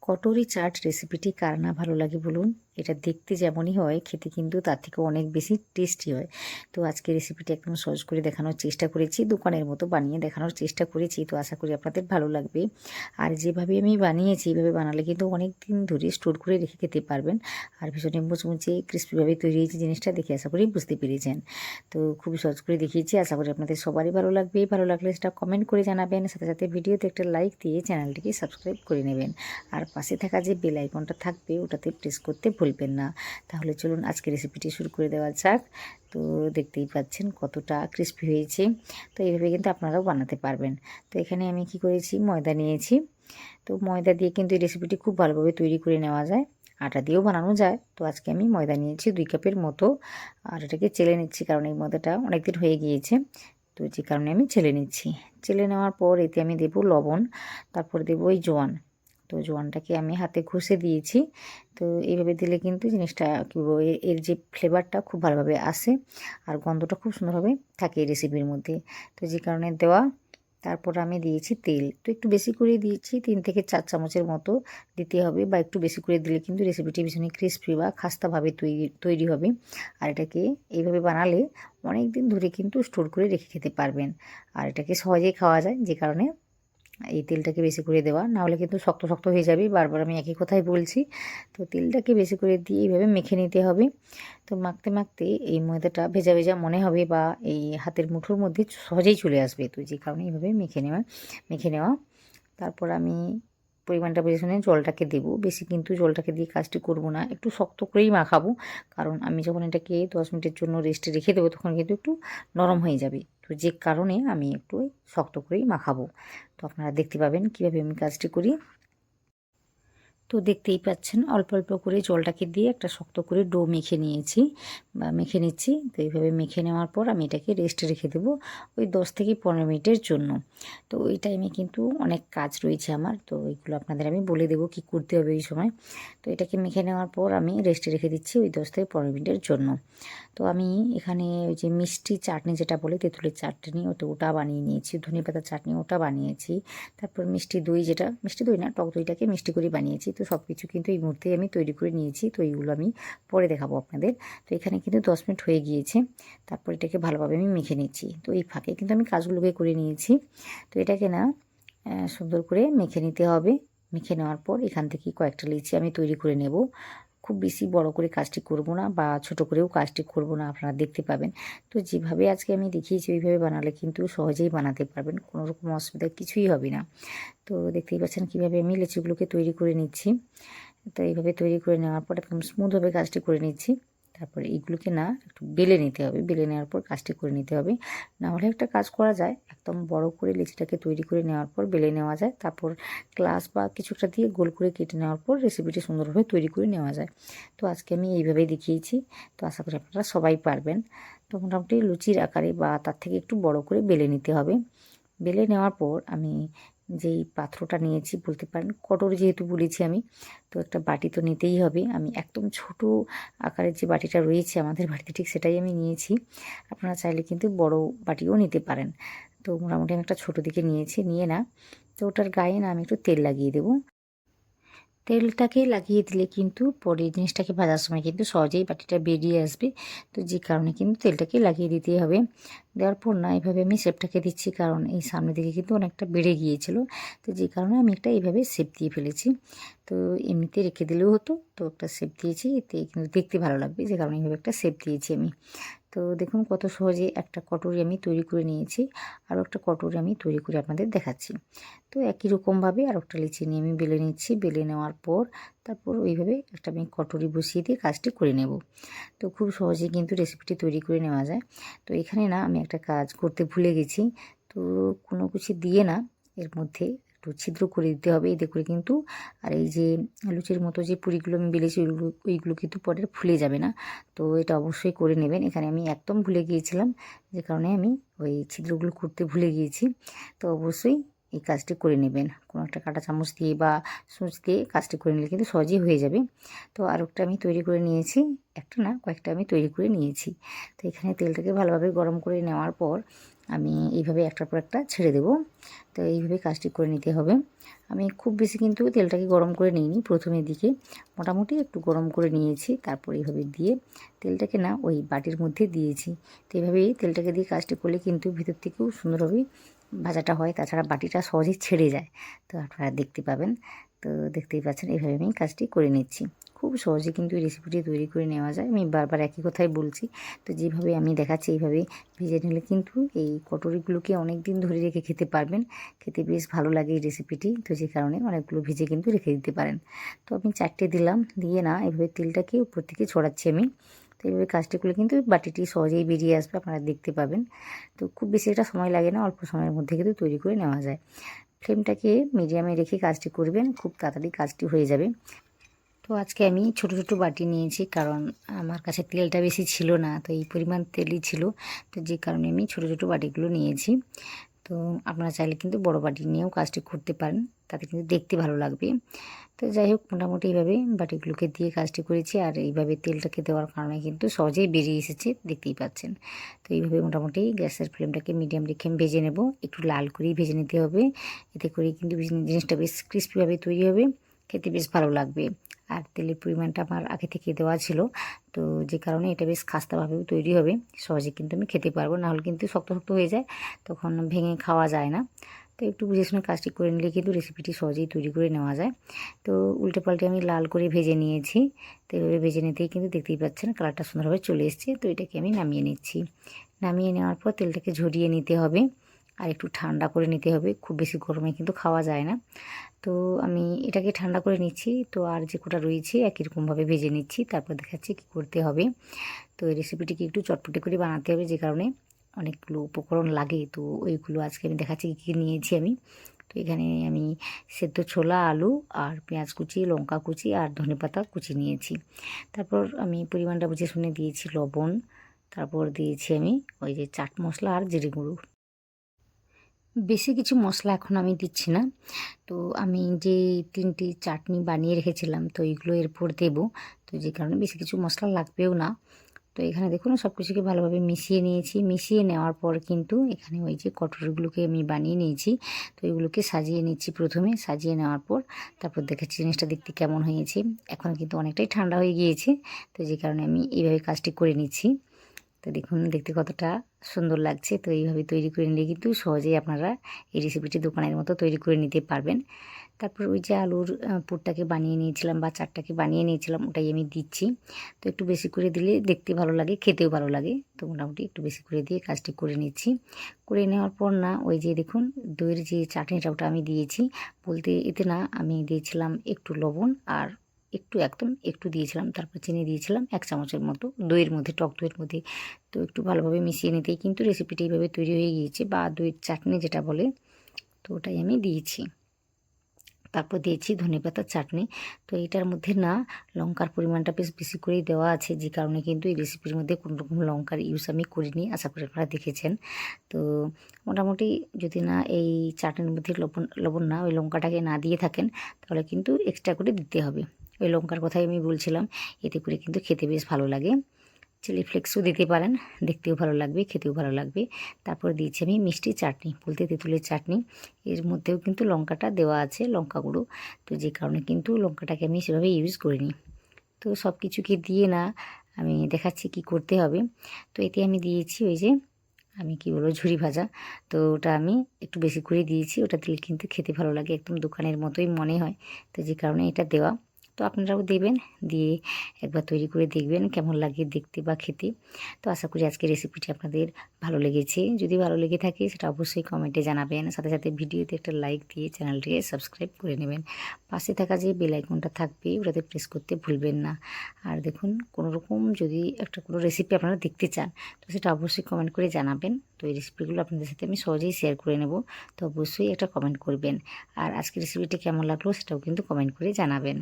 কটরি চাট রেসিপিটি কার না ভালো লাগে বলুন। এটা দেখতে যেমনই হয়, খেতে কিন্তু তার থেকে অনেক বেশি টেস্টি হয়। তো আজকে রেসিপিটি একদম সহজ করে দেখানোর চেষ্টা করেছি, দোকানের মতো বানিয়ে দেখানোর চেষ্টা করেছি। তো আশা করি আপনাদের ভালো লাগবে। আর যেভাবে আমি বানিয়েছি এইভাবে বানালে কিন্তু অনেক দিন ধরে স্টোর করে রেখে খেতে পারবেন। আর ভীষণ মুচমুচে ক্রিস্পিভাবে তৈরি হয়েছে জিনিসটা দেখে আশা করি বুঝতে পেরেছেন। তো খুবই সহজ করে দেখিয়েছি, আশা করি আপনাদের সবারই ভালো লাগবে। ভালো লাগলে সেটা কমেন্ট করে জানাবেন, সাথে সাথে ভিডিওতে একটা লাইক দিয়ে চ্যানেলটিকে সাবস্ক্রাইব করে নেবেন। আর পাশে থাকা যে বেল আইকনটা থাকবে ওটাতে প্রেস করতে ভুলবেন না। তাহলে চলুন আজকে রেসিপিটি শুরু করে দেওয়া যাক। তো দেখতেই পাচ্ছেন কতটা ক্রিস্পি হয়েছে। তো এইভাবে কিন্তু আপনারাও বানাতে পারবেন। তো এখানে আমি কি করেছি, ময়দা নিয়েছি। তো ময়দা দিয়ে কিন্তু এই রেসিপিটি খুব ভালোভাবে তৈরি করে নেওয়া যায়, আটা দিয়েও বানানো যায়। তো আজকে আমি ময়দা নিয়েছি 2 কাপের মতো। আর এটাকে চেলে নিচ্ছি, কারণ এই ময়দাটা অনেকদিন হয়ে গিয়েছে। তো যে কারণে আমি চেলে নিচ্ছি। চেলে নেওয়ার পর এতে আমি দেবো লবণ, তারপর দেবো এই জোয়ান। তো জোয়ানটাকে আমি হাতে ঘষে দিয়েছি। তো এইভাবে দিলে কিন্তু জিনিসটা কী বলবো, এর যে ফ্লেভারটা খুব ভালোভাবে আসে আর গন্ধটা খুব সুন্দরভাবে থাকে এই রেসিপির মধ্যে। তো যে কারণে দেওয়া। তারপর আমি দিয়েছি তেল, তো একটু বেশি করে দিয়েছি, 3 থেকে 4 চামচের মতো দিতে হবে, বা একটু বেশি করে দিলে কিন্তু রেসিপিটি ভীষণই ক্রিস্পি বা খাস্তাভাবে তৈরি হবে। আর এটাকে এইভাবে বানালে অনেক দিন ধরে কিন্তু স্টোর করে রেখে খেতে পারবেন। আর এটাকে সহজেই খাওয়া যায়, যে কারণে এই তেলটাকে বেশি করে দেওয়া, না হলে কিন্তু শক্ত শক্ত হয়ে যাবে। বারবার আমি একই কথাই বলছি। তো তেলটাকে বেশি করে দিয়ে এইভাবে মেখে নিতে হবে। তো মাখতে মাখতে এই ময়দাটা ভেজা ভেজা মনে হবে, বা এই হাতের মুঠোর মধ্যে সহজেই চলে আসবে। তো যে কারণে এইভাবে মেখে নেওয়া। তারপর আমি পরিমাণটা বুঝে শুনে জলটাকে দেবো। বেশি কিন্তু জলটাকে দিয়ে কাজটি করব না, একটু শক্ত করেই মাখাবো। কারণ আমি যখন এটাকে 10 মিনিটের জন্য রেস্টে রেখে দেবো তখন কিন্তু একটু নরম হয়ে যাবে। তো যে কারণে আমি একটু শক্ত করেই মাখাবো। তো আপনারা দেখতে পাবেন কীভাবে আমি কাজটি করি। তো দেখতেই পাচ্ছেন অল্প অল্প করে জলটাকে দিয়ে একটা শক্ত করে ডো মেখে নিয়েছি বা মেখে নিচ্ছি। তো এইভাবে মেখে নেওয়ার পর আমি এটাকে রেস্টে রেখে দেবো ওই 10 থেকে 15 মিনিটের জন্য। তো ওই টাইমে কিন্তু অনেক কাজ রয়েছে আমার, তো ওইগুলো আপনাদের আমি বলে দেবো কী করতে হবে এই সময়। তো এটাকে মেখে নেওয়ার পর আমি রেস্টে রেখে দিচ্ছি ওই 10 থেকে 15 মিনিটের জন্য। তো আমি এখানে ওই যে মিষ্টি চাটনি যেটা বলে, তেঁতুলের চাটনি, ওটা বানিয়ে নিয়েছি। ধনেপাতার চাটনি ওটা বানিয়েছি। তারপর মিষ্টি দই, যেটা মিষ্টি দই না, টক দইটাকে মিষ্টি করে বানিয়েছি। তো সব কিছু কিন্তু এই মুহূর্তেই আমি তৈরি করে নিয়েছি। তো এইগুলো আমি পরে দেখাবো আপনাদের। তো এখানে কিন্তু 10 মিনিট হয়ে গিয়েছে। তারপর এটাকে ভালোভাবে আমি মেখে নিচ্ছি। তো এই ফাঁকে কিন্তু আমি কাজগুলোকে করে নিয়েছি। তো এটাকে না সুন্দর করে মেখে নিতে হবে। মেখে নেওয়ার পর এখান থেকে কয়েকটা লিচি আমি তৈরি করে নেব। খুব বেশি বড় করে কাজটি করব না, বা ছোট করেও কাজটি করব না, আপনারা দেখতে পাবেন। তো যেভাবে আজকে আমি দেখিয়েছি ওইভাবে বানালে কিন্তু সহজেই বানাতে পারবেন, কোনো রকম অসুবিধা কিছুই হবে না। তো দেখতেই পাচ্ছেন কীভাবে আমি লিচিগুলোকে তৈরি করে নিচ্ছি। তো এইভাবে তৈরি করে নেওয়ার পর একদম স্মুথভাবে কাজটি করে নিচ্ছি। তারপরে এইগুলোকে না একটু বেলে নিতে হবে, বেলে নেওয়ার পর কাজটি করে নিতে হবে। না হলে একটা কাজ করা যায়, একদম বড় করে লিচিটাকে তৈরি করে নেওয়ার পর বেলে নেওয়া যায়। তারপর গ্লাস বা কিছু একটা দিয়ে গোল করে কেটে নেওয়ার পর রেসিপিটি সুন্দরভাবে তৈরি করে নেওয়া যায়। তো আজকে আমি এইভাবেই দেখিয়েছি। তো আশা করি আপনারা সবাই পারবেন। তো মোটামুটি লুচির আকারে বা তার থেকে একটু বড় করে বেলে নিতে হবে। বেলে নেওয়ার পর আমি যেই পাত্রটা নিয়েছি, বলতে পারেন কটরি যেহেতু বলেছি আমি, তো একটা বাটি তো নিতেই হবে। আমি একদম ছোট আকারের যে বাটিটা রয়েছে আমাদের বাড়িতে ঠিক সেটাই আমি নিয়েছি। আপনারা চাইলে কিন্তু বড় বাটিও নিতে পারেন। তো মোটামুটি আমি একটা ছোটো দিকে নিয়েছি, নিয়ে না তো ওটার গায়ে না আমি একটু তেল লাগিয়ে দেবো। তেলটাকে লাগিয়ে দিলে কিন্তু পরে জিনিসটাকে ভাজার সময় কিন্তু সহজেই বাটিটা বেরিয়ে আসবে। তো যে কারণে কিন্তু তেলটাকে লাগিয়ে দিতেই হবে। দেওয়ার পর না এইভাবে আমি শেপটাকে দিচ্ছি, কারণ এই সামনের দিকে কিন্তু অনেকটা বেড়ে গিয়েছিল। তো যে কারণে আমি একটা এইভাবে শেপ দিয়ে ফেলেছি। তো এমনিতে রেখে দিলেও হতো, তো একটা শেপ দিয়েছি, এতে কিন্তু দেখতে ভালো লাগবে, যে কারণে এইভাবে একটা শেপ দিয়েছি আমি। তো দেখুন কত সহজে একটা কটরি আমি তৈরি করে নিয়েছি। আরও একটা কটরি আমি তৈরি করে আপনাদের দেখাচ্ছি। তো একই রকমভাবে আর একটা লিচি নিয়ে আমি বেলে নিচ্ছি। বেলে নেওয়ার পর তারপর ওইভাবে একটা আমি কটরি বসিয়ে দিয়ে কাজটি করে নেব। তো খুব সহজেই কিন্তু রেসিপিটি তৈরি করে নেওয়া যায়। তো এখানে না আমি একটা কাজ করতে ভুলে গেছি। তো কোনো কিছু দিয়ে না এর মধ্যে একটু ছিদ্র করে দিতে হবে, এতে করে কিন্তু আর এই যে লুচির মতো যে পুরিগুলো আমি বেলেছি ওইগুলো কিন্তু পরে ফুলে যাবে না। তো এটা অবশ্যই করে নেবেন। এখানে আমি একদম ভুলে গিয়েছিলাম, যে কারণে আমি ওই ছিদ্রগুলো করতে ভুলে গিয়েছি। তো অবশ্যই এই কাজটি করে নেবেন, কোনো একটা কাঁটা চামচ দিয়ে বা সূচ দিয়ে কাজটি করে নিলে কিন্তু সহজেই হয়ে যাবে। তো আরেকটা আমি তৈরি করে নিয়েছি, একটা না কয়েকটা আমি তৈরি করে নিয়েছি। তো এখানে তেলটাকে ভালোভাবে গরম করে নেওয়ার পর আমি এইভাবে একটার পর একটা ছেড়ে দেব। তো এইভাবে কাজটি করে নিতে হবে। আমি খুব বেশি কিন্তু তেলটাকে গরম করে নিইনি, প্রথমের দিকে মোটামুটি একটু গরম করে নিয়েছি, তারপর এইভাবে দিয়ে তেলটাকে না ওই বাটির মধ্যে দিয়েছি। তো এইভাবেই তেলটাকে দিয়ে কাজটি করলে কিন্তু ভিতর থেকেও সুন্দরভাবে ভাজাটা হয়, তাছাড়া বাটিটা সহজেই ছেড়ে যায়। তো আপনারা দেখতে পাবেন। তো দেখতেই পাচ্ছেন, এইভাবে আমি কাজটি করে নিচ্ছি। খুব সহজে কিন্তু এই রেসিপিটি তৈরি করে নেওয়া যায়। আমি বারবার একই কথাই বলছি। তো যেভাবে আমি দেখাচ্ছি এইভাবে ভেজে নিলে কিন্তু এই কটরিগুলোকে অনেক দিন ধরে রেখে খেতে পারবেন। খেতে বেশ ভালো লাগে এই রেসিপিটি। তো যে কারণে অনেকগুলো ভেজে কিন্তু রেখে দিতে পারেন। তো আমি 4টে দিলাম, দিয়ে না এভাবে তেলটাকে উপর থেকে ছড়াচ্ছি আমি। তো এইভাবে কাজটি করলে কিন্তু বাটিটি সহজেই বেরিয়ে আসবে, আপনারা দেখতে পাবেন। তো খুব বেশি একটা সময় লাগে না, অল্প সময়ের মধ্যে কিন্তু তৈরি করে নেওয়া যায়। ফ্লেমটাকে মিডিয়ামে রেখে কাজটি করবেন, খুব তাড়াতাড়ি কাজটি হয়ে যাবে। তো আজকে আমি ছোট ছোট বাটি নিয়েছি, কারণ আমার কাছে তেলটা বেশি ছিল না, তো এই পরিমাণ তেলই ছিল। তো যে কারণে আমি ছোট ছোট বাটিগুলো নিয়েছি। তো আপনারা চাইলে কিন্তু বড় বাটি নিয়েও কাজটি করতে পারেন, তাতে কিন্তু দেখতে ভালো লাগবে। তো যাই হোক, মোটামুটি এইভাবে বাটিগুলোকে দিয়ে কাজটি করেছি, আর এইভাবে তেলটাকে দেওয়ার কারণে কিন্তু সহজেই বেরিয়ে এসেছে, দেখতেই পাচ্ছেন। তো এইভাবে মোটামুটি গ্যাসের ফ্লেমটাকে মিডিয়াম রেখে আমি ভেজে নেব, একটু লাল করেই ভেজে নিতে হবে। এতে করে কিন্তু জিনিসটা বেশ ক্রিস্পিভাবে তৈরি হবে, খেতে বেশ ভালো লাগবে। আর তেলের পরিমাণটা আমার আগে থেকে দেওয়া ছিল, তো যে কারণে এটা বেশ খাস্তাভাবেও তৈরি হবে, সহজে কিন্তু আমি খেতে পারবো। নাহলে কিন্তু শক্ত শক্ত হয়ে যায়, তখন ভেঙে খাওয়া যায় না। তো একটু বুঝে শুনে কাজটি করে নিলে কিন্তু রেসিপিটি সহজেই তৈরি করে নেওয়া যায়। তো উল্টে পাল্টে আমি লাল করে ভেজে নিয়েছি। তো এভাবে ভেজে নিতেই কিন্তু দেখতেই পাচ্ছেন কালারটা সুন্দরভাবে চলে এসছে। তো এটাকে আমি নামিয়ে নিচ্ছি। নামিয়ে নেওয়ার পর তেলটাকে ঝরিয়ে নিতে হবে, আর একটু ঠান্ডা করে নিতে হবে। খুব বেশি গরমে কিন্তু খাওয়া যায় না। তো আমি এটাকে ঠান্ডা করে নিচ্ছি। তো আর যে কটা রয়েছে একই রকমভাবে ভেজে নিচ্ছি, তারপর দেখাচ্ছি কী করতে হবে। তো এই রেসিপিটিকে একটু চটপটে করে বানাতে হবে, যে কারণে অনেকগুলো উপকরণ লাগে। তো ওইগুলো আজকে আমি দেখাচ্ছি কী কী নিয়েছি আমি। তো এখানে আমি সেদ্ধ ছোলা, আলু আর পেঁয়াজ কুচি, লঙ্কা কুচি আর ধনেপাতা কুচি নিয়েছি। তারপর আমি পরিমাণটা বুঝে শুনে দিয়েছি লবণ। তারপর দিয়েছি আমি ওই যে চাট মশলা আর জিরে গুঁড়ো। বেশি কিছু মশলা এখন আমি দিচ্ছি না। তো আমি যে 3টি চাটনি বানিয়ে রেখেছিলাম, তো এইগুলো এরপর দেবো। তো যে কারণে বেশি কিছু মশলা লাগবেও না। তো এখানে দেখুন সব কিছুকে ভালোভাবে মিশিয়ে নিয়েছি। মিশিয়ে নেওয়ার পর কিন্তু এখানে ওই যে কটরগুলোকে আমি বানিয়ে নিয়েছি, তো এগুলোকে সাজিয়ে নিচ্ছি প্রথমে। সাজিয়ে নেওয়ার পর তারপর দেখাচ্ছি জিনিসটা দেখতে কেমন হয়েছে। এখন কিন্তু অনেকটাই ঠান্ডা হয়ে গিয়েছে, তো যে কারণে আমি এইভাবে কাজটি করে নিচ্ছি। তো দেখুন দেখতে কতটা সুন্দর লাগছে। তো এইভাবে তৈরি করে নিলে কিন্তু সহজেই আপনারা এই রেসিপিটি দোকানের মতো তৈরি করে নিতে পারবেন। তারপর ওই যে আলুর পুরটাকে বানিয়ে নিয়েছিলাম বা চাটটাকে বানিয়ে নিয়েছিলাম, ওটাই আমি দিচ্ছি। তো একটু বেশি করে দিলে দেখতে ভালো লাগে, খেতেও ভালো লাগে। তো মোটামুটি একটু বেশি করে দিয়ে কাজটি করে নিচ্ছি। করে নেওয়ার পর না ওই যে দেখুন দইয়ের যে চাটনিটা, ওটা আমি দিয়েছি। বলতে এতে না আমি দিয়েছিলাম একটু লবণ, আর একদম একটু দিয়েছিলাম, তারপর চিনি দিয়েছিলাম 1 চামচের মতো দইয়ের মধ্যে, টক দইয়ের মধ্যে। তো একটু ভালোভাবে মিশিয়ে নিতেই কিন্তু রেসিপিটি এইভাবে তৈরি হয়ে গিয়েছে, বা দইয়ের চাটনি যেটা বলে। তো ওটাই আমি দিয়েছি। তারপর দিয়েছি ধনেপাতার চাটনি। তো এটার মধ্যে না লঙ্কার পরিমাণটা বেশ বেশি করেই দেওয়া আছে, যে কারণে কিন্তু এই রেসিপির মধ্যে কোনো রকম লঙ্কার ইউজ আমি করিনি, আশা করি আপনারা দেখেছেন। তো মোটামুটি যদি না এই চাটনির মধ্যে লবণ লবণ না ওই লঙ্কাটাকে না দিয়ে থাকেন, তাহলে কিন্তু এক্সট্রা করে দিতে হবে। ওই লঙ্কার কথাই আমি বলছিলাম, এতে করে কিন্তু খেতে বেশ ভালো লাগে। চিলি ফ্লেক্সও দিতে পারেন, দেখতেও ভালো লাগবে, খেতেও ভালো লাগবে। তারপর দিয়েছি আমি মিষ্টি চাটনি, বলতে তেঁতুলের চাটনি। এর মধ্যেও কিন্তু লঙ্কাটা দেওয়া আছে, লঙ্কা গুঁড়ো। তো যে কারণে কিন্তু লঙ্কাটাকে আমি সেভাবে ইউজ করিনি। তো সব কিছুকে দিয়ে না আমি দেখাচ্ছি কি করতে হবে। তো এতে আমি দিয়েছি ওই যে আমি কি বলবো ঝুরি ভাজা। তো ওটা আমি একটু বেশি করে দিয়েছি, ওটা দিলে কিন্তু খেতে ভালো লাগে, একদম দোকানের মতোই মনে হয়। তো যে কারণে এটা দেওয়া। তো আপনারাও দেবেন, দিয়ে একবার তৈরি করে দেখবেন কেমন লাগে দেখতে বা খেতে। তো আশা করি আজকের রেসিপিটি আপনাদের ভালো লেগেছে। যদি ভালো লেগে থাকে সেটা অবশ্যই কমেন্টে জানাবেন। সাথে সাথে ভিডিওতে একটা লাইক দিয়ে চ্যানেলটিকে সাবস্ক্রাইব করে নেবেন। পাশে থাকা যে বেল আইকনটা থাকবে ওটাতে প্রেস করতে ভুলবেন না। আর দেখুন কোনো রকম যদি কোনো রেসিপি আপনারা দেখতে চান, তো সেটা অবশ্যই কমেন্ট করে জানাবেন। তো এই রেসিপিগুলো আপনাদের সাথে আমি সহজেই শেয়ার করে নেব। তো অবশ্যই একটা কমেন্ট করবেন। আর আজকের রেসিপিটি কেমন লাগলো সেটাও কিন্তু কমেন্ট করে জানাবেন।